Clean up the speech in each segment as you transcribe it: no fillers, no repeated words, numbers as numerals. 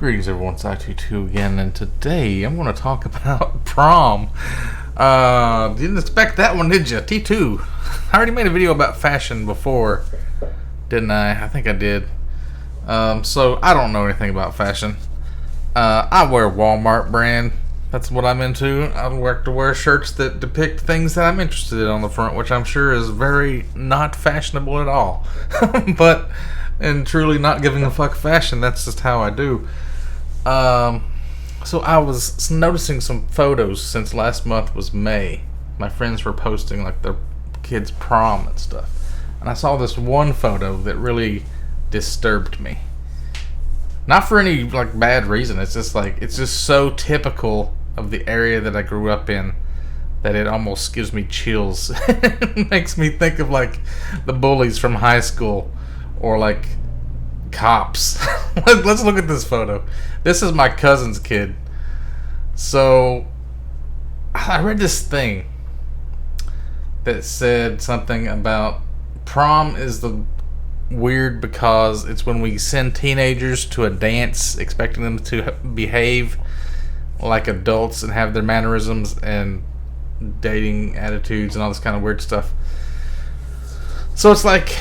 Greetings everyone, it's I22 again, and today I'm going to talk about prom. Didn't expect that one, did you? T2. I already made a video about fashion before, didn't I? I think I did. So I don't know anything about fashion. I wear Walmart brand. That's what I'm into. I like to wear shirts that depict things that I'm interested in on the front, which I'm sure is very not fashionable at all. But, and truly not giving a fuck fashion, that's just how I do. So I was noticing some photos since last month was May. My friends were posting like their kids' prom and stuff. And I saw this one photo that really disturbed me. Not for any like bad reason. It's just so typical of the area that I grew up in that it almost gives me chills. It makes me think of like the bullies from high school or like cops. Let's look at this photo. This is my cousin's kid. So I read this thing that said something about prom is the weird because it's when we send teenagers to a dance expecting them to behave like adults and have their mannerisms and dating attitudes and all this kind of weird stuff. So it's like,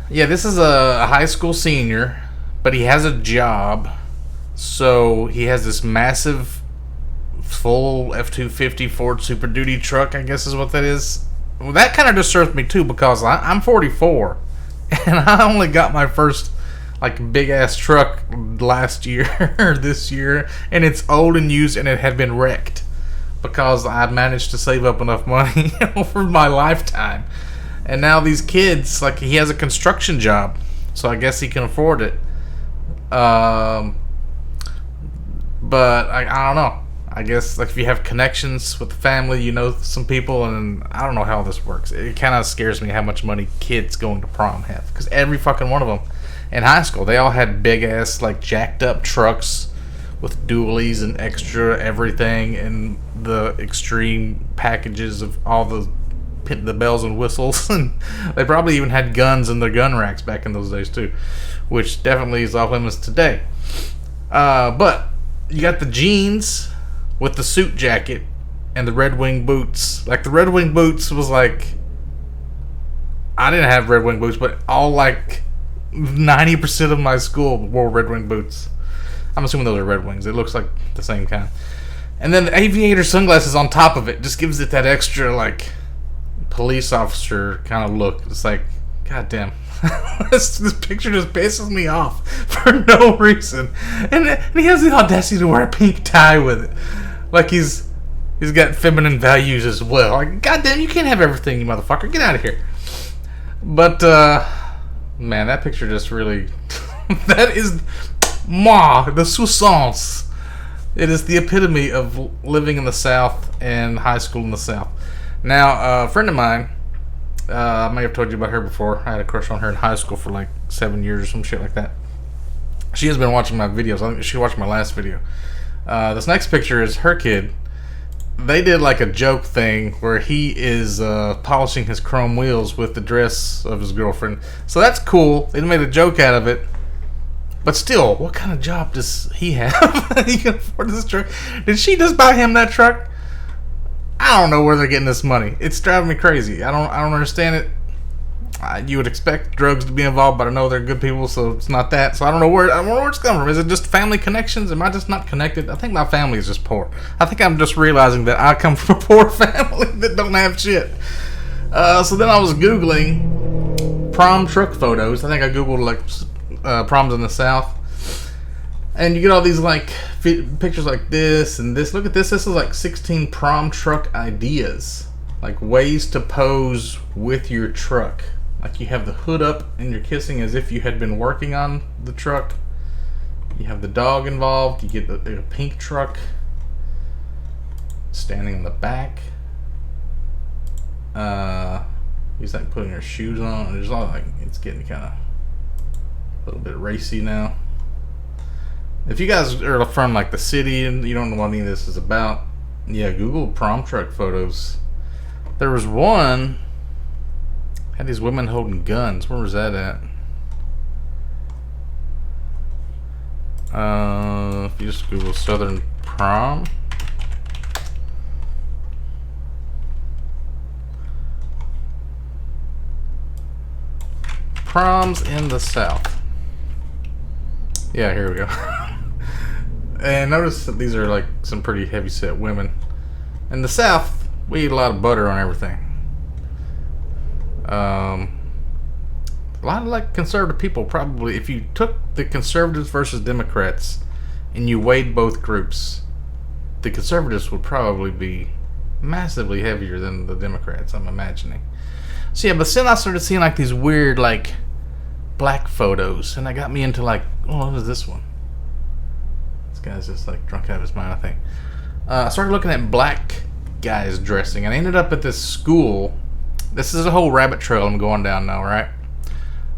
yeah, this is a high school senior, but he has a job. So he has this massive full F-250 Ford Super Duty truck, I guess is what that is. Well, that kind of disturbs me too because I'm 44 and I only got my first like big ass truck last year or this year, and it's old and used and it had been wrecked because I managed to save up enough money over my lifetime. And now these kids, like, he has a construction job, so I guess he can afford it. But I don't know. I guess like if you have connections with the family, you know some people, and I don't know how this works. It kind of scares me how much money kids going to prom have, because every fucking one of them in high school, they all had big ass like jacked up trucks with dualies and extra everything and the extreme packages of all the bells and whistles. And they probably even had guns in their gun racks back in those days too, which definitely is off limits today. But you got the jeans with the suit jacket and the Red Wing boots. Like the Red Wing boots was like, I didn't have Red Wing boots, but all like 90% of my school wore Red Wing boots. I'm assuming those are Red Wings. It looks like the same kind. And then the aviator sunglasses on top of it just gives it that extra like police officer kind of look. It's like, goddamn, this picture just pisses me off for no reason. And he has the audacity to wear a pink tie with it, like he's got feminine values as well. Like, goddamn, you can't have everything, you motherfucker. Get out of here. But man, that picture just really that is the Soissons. It is the epitome of living in the South and high school in the South. Now, a friend of mine, I may have told you about her before. I had a crush on her in high school for like 7 years or some shit like that. She has been watching my videos. I think she watched my last video. This next picture is her kid. They did like a joke thing where he is polishing his chrome wheels with the dress of his girlfriend. So that's cool. They made a joke out of it. But still, what kind of job does he have? He can afford this truck. Did she just buy him that truck? I don't know where they're getting this money. It's driving me crazy. I don't understand it. You would expect drugs to be involved, but I know they're good people, so it's not that. So I don't know where it's coming from. Is it just family connections? Am I just not connected? I think my family is just poor. I think I'm just realizing that I come from a poor family that don't have shit. So then I was Googling prom truck photos. I think I Googled like proms in the South. And you get all these like pictures like this and this. Look at this. This is like 16 prom truck ideas. Like ways to pose with your truck. Like you have the hood up and you're kissing as if you had been working on the truck. You have the dog involved. You get a pink truck standing in the back. He's like putting her shoes on. There's all like, it's getting kind of a little bit racy now. If you guys are from like the city and you don't know what any of this is about, yeah, Google prom truck photos. There was one had these women holding guns. Where was that at? If you just Google Southern Prom. Proms in the South. Yeah, here we go. And notice that these are like some pretty heavy set women. In the South, we eat a lot of butter on everything. A lot of like conservative people probably, if you took the conservatives versus Democrats and you weighed both groups, the conservatives would probably be massively heavier than the Democrats, I'm imagining. So yeah, but then I started seeing like these weird like black photos, and that got me into like, oh, what is this one? This guy's just like drunk out of his mind, I think. I started looking at black guys dressing, and I ended up at this school. This is a whole rabbit trail I'm going down now, right?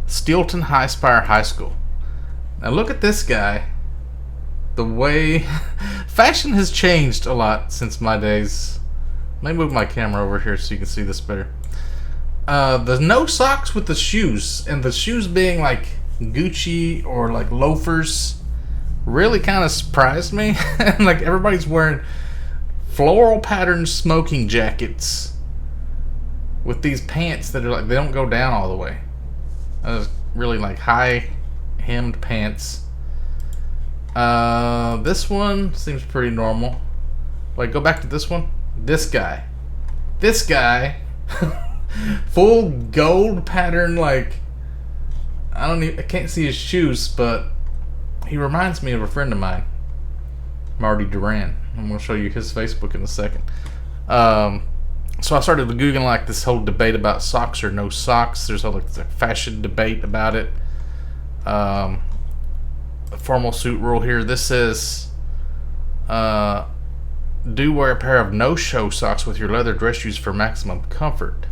Steelton High Spire High School. Now look at this guy. The way fashion has changed a lot since my days. Let me move my camera over here so you can see this better. The no socks with the shoes, and the shoes being like Gucci or like loafers, really kind of surprised me. And like everybody's wearing floral patterned smoking jackets with these pants that are like, they don't go down all the way. Really like high hemmed pants. This one seems pretty normal. Wait, go back to this one. This guy full gold pattern, like I can't see his shoes, but he reminds me of a friend of mine, Marty Duran. I'm gonna show you his Facebook in a second. So I started googling like this whole debate about socks or no socks. There's a fashion debate about it. A formal suit rule here. This says, do wear a pair of no-show socks with your leather dress shoes for maximum comfort.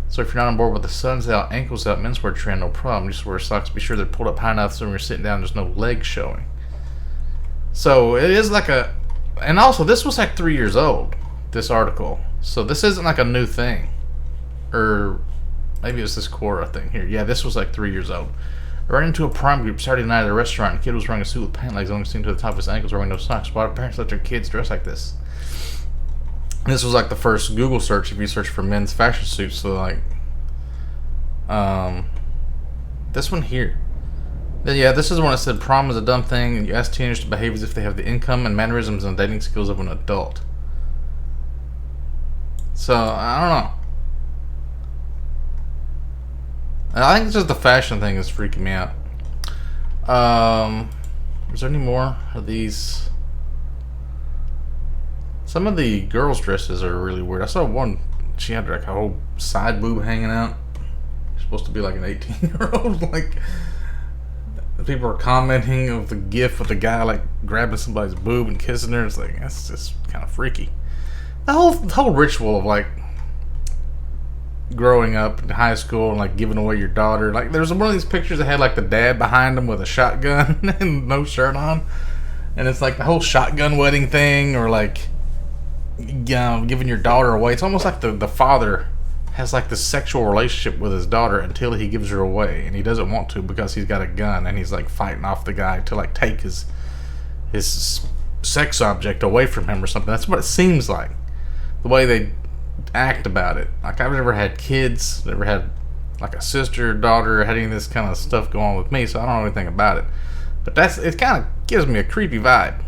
So if you're not on board with the sun's out, ankles out menswear trend, no problem. Just wear socks. Be sure they're pulled up high enough so when you're sitting down, there's no legs showing. So it is like a, and also this was like 3 years old, this article. So this isn't like a new thing, or maybe it's this Quora thing here. Yeah, this was like 3 years old. I ran into a prom group Saturday night at a restaurant. A kid was wearing a suit with pant legs only seen to the top of his ankles, wearing no socks. Why do parents let their kids dress like this? And this was like the first Google search if you search for men's fashion suits. So like, this one here. Yeah, this is when it said prom is a dumb thing, and you ask teenagers to behave as if they have the income and mannerisms and dating skills of an adult. So I don't know. I think it's just the fashion thing is freaking me out. Is there any more of these? Some of the girls' dresses are really weird. I saw one, she had like a whole side boob hanging out. She's supposed to be like an 18-year-old. Like, people are commenting of the gif of the guy like grabbing somebody's boob and kissing her. It's like, that's just kind of freaky. The whole ritual of like growing up in high school and like giving away your daughter. Like, there's one of these pictures that had like the dad behind him with a shotgun and no shirt on, and it's like the whole shotgun wedding thing, or like, giving your daughter away. It's almost like the father has like this sexual relationship with his daughter until he gives her away, and he doesn't want to because he's got a gun and he's like fighting off the guy to like take his sex object away from him or something. That's what it seems like, the way they act about it. Like, I've never had kids, never had like a sister or daughter or had any of this kind of stuff go on with me, so I don't know anything about it. But it kind of gives me a creepy vibe.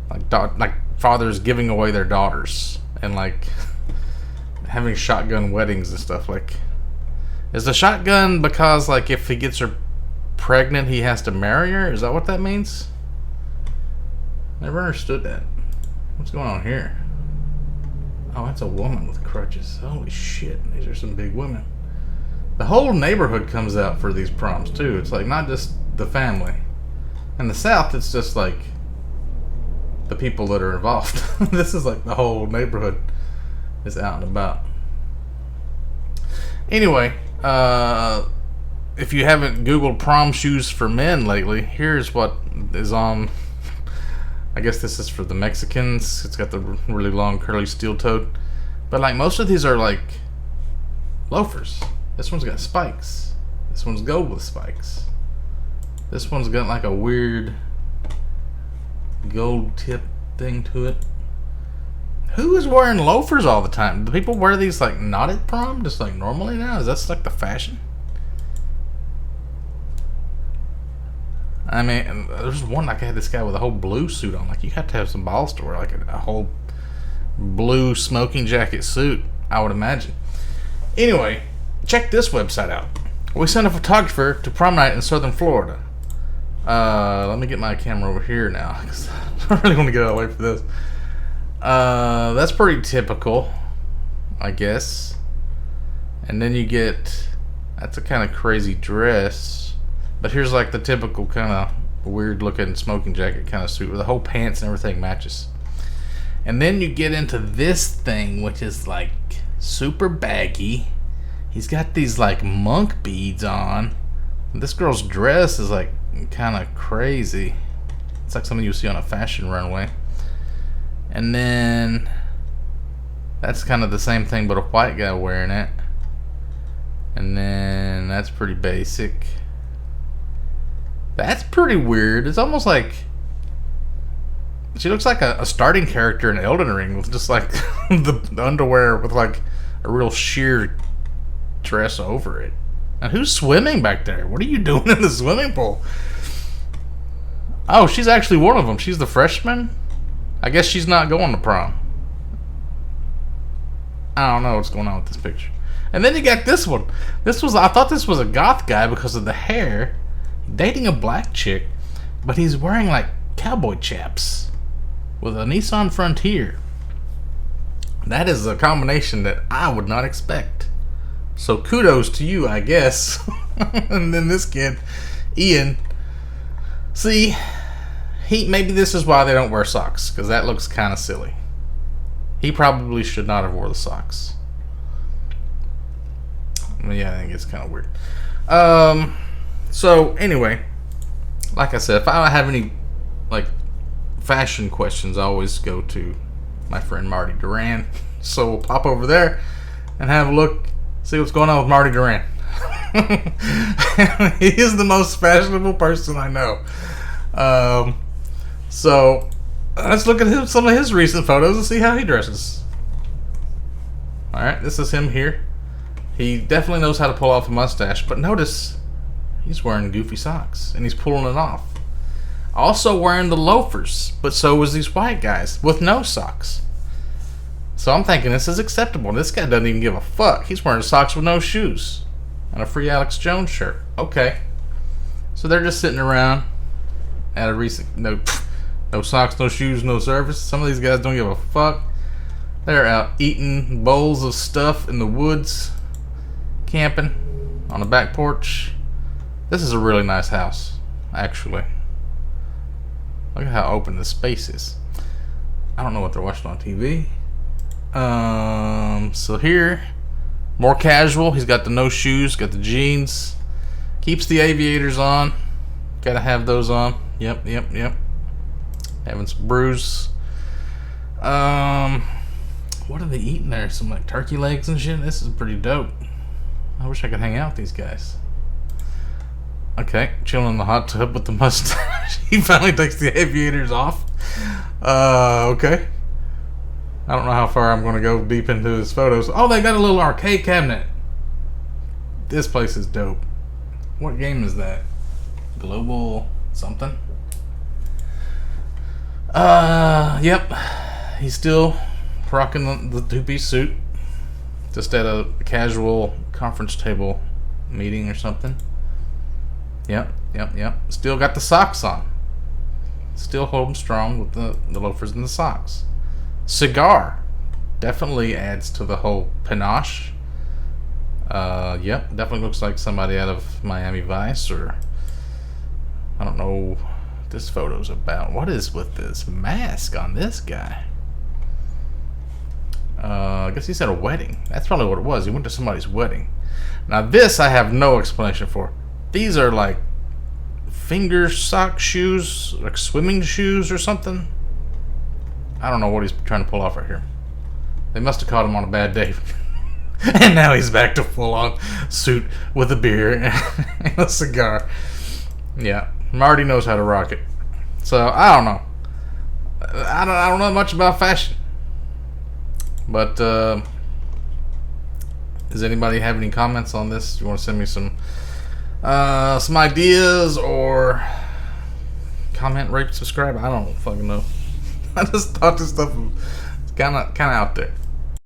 Like fathers giving away their daughters and like having shotgun weddings and stuff. Like, is the shotgun because like if he gets her pregnant he has to marry her? Is that what that means? Never understood that. What's going on here? Oh, that's a woman with crutches. Holy shit, these are some big women. The whole neighborhood comes out for these proms too. It's like not just the family. In the South, it's just like the people that are involved. This is like the whole neighborhood is out and about. Anyway, if you haven't Googled prom shoes for men lately, here's what is on. I guess this is for the Mexicans. It's got the really long curly steel-toed. But like most of these are like loafers. This one's got spikes. This one's gold with spikes. This one's got like a weird gold tip thing to it. Who is wearing loafers all the time? Do people wear these like not at prom, just like normally now? Is that like the fashion? I mean, there's one like I had this guy with a whole blue suit on. Like you have to have some balls to wear like a whole blue smoking jacket suit, I would imagine. Anyway, check this website out. We sent a photographer to prom night in southern Florida. Let me get my camera over here now because I really want to get out of the way for this. That's pretty typical, I guess. And then you get, that's a kind of crazy dress. But here's like the typical kind of weird looking smoking jacket kind of suit with the whole pants and everything matches. And then you get into this thing, which is like super baggy. He's got these like monk beads on. And this girl's dress is like kind of crazy. It's like something you see on a fashion runway. And then that's kind of the same thing, but a white guy wearing it. And then that's pretty basic. That's pretty weird. It's almost like she looks like a starting character in Elden Ring with just like the underwear with like a real sheer dress over it. And who's swimming back there? What are you doing in the swimming pool? Oh, she's actually one of them. She's the freshman. I guess she's not going to prom. I don't know what's going on with this picture. And then you got this one. I thought this was a goth guy because of the hair. Dating a black chick, but he's wearing like cowboy chaps with a Nissan Frontier. That is a combination that I would not expect. So kudos to you, I guess. And then this kid, Ian. See, maybe this is why they don't wear socks, because that looks kind of silly. He probably should not have wore the socks. Yeah, I think it's kind of weird. So anyway, like I said, if I have any like fashion questions, I always go to my friend Marty Duran. So we'll pop over there and have a look, see what's going on with Marty Duran. He is the most fashionable person I know. So let's look at some of his recent photos and see how he dresses. Alright, this is him here. He definitely knows how to pull off a mustache, but notice he's wearing goofy socks, and he's pulling it off. Also wearing the loafers, but so was these white guys with no socks. So I'm thinking this is acceptable. This guy doesn't even give a fuck. He's wearing socks with no shoes and a free Alex Jones shirt. Okay. So they're just sitting around at a recent no socks, no shoes, no service. Some of these guys don't give a fuck. They're out eating bowls of stuff in the woods, camping on the back porch. This is a really nice house, actually. Look at how open the space is. I don't know what they're watching on TV. So here, more casual. He's got the no shoes, got the jeans. Keeps the aviators on. Gotta have those on. Yep. Having some brews. What are they eating there? Some like turkey legs and shit? This is pretty dope. I wish I could hang out with these guys. Okay, chilling in the hot tub with the mustache. He finally takes the aviators off. Okay. I don't know how far I'm going to go deep into his photos. Oh, they got a little arcade cabinet. This place is dope. What game is that? Global something? Yep. He's still rocking the two-piece suit. Just at a casual conference table meeting or something. Yep. Still got the socks on. Still holding strong with the loafers and the socks. Cigar. Definitely adds to the whole panache. Yep. Definitely looks like somebody out of Miami Vice, or I don't know what this photo's about. What is with this mask on this guy? I guess he's at a wedding. That's probably what it was. He went to somebody's wedding. Now this I have no explanation for. These are like finger sock shoes, like swimming shoes or something. I don't know what he's trying to pull off right here. They must have caught him on a bad day. And now he's back to full on suit with a beer and a cigar. Yeah. Marty knows how to rock it. So I don't know. I don't know much about fashion. But does anybody have any comments on this? Do you want to send me some ideas, or comment, rate, subscribe? I don't fucking know. I just thought this stuff was kind of out there.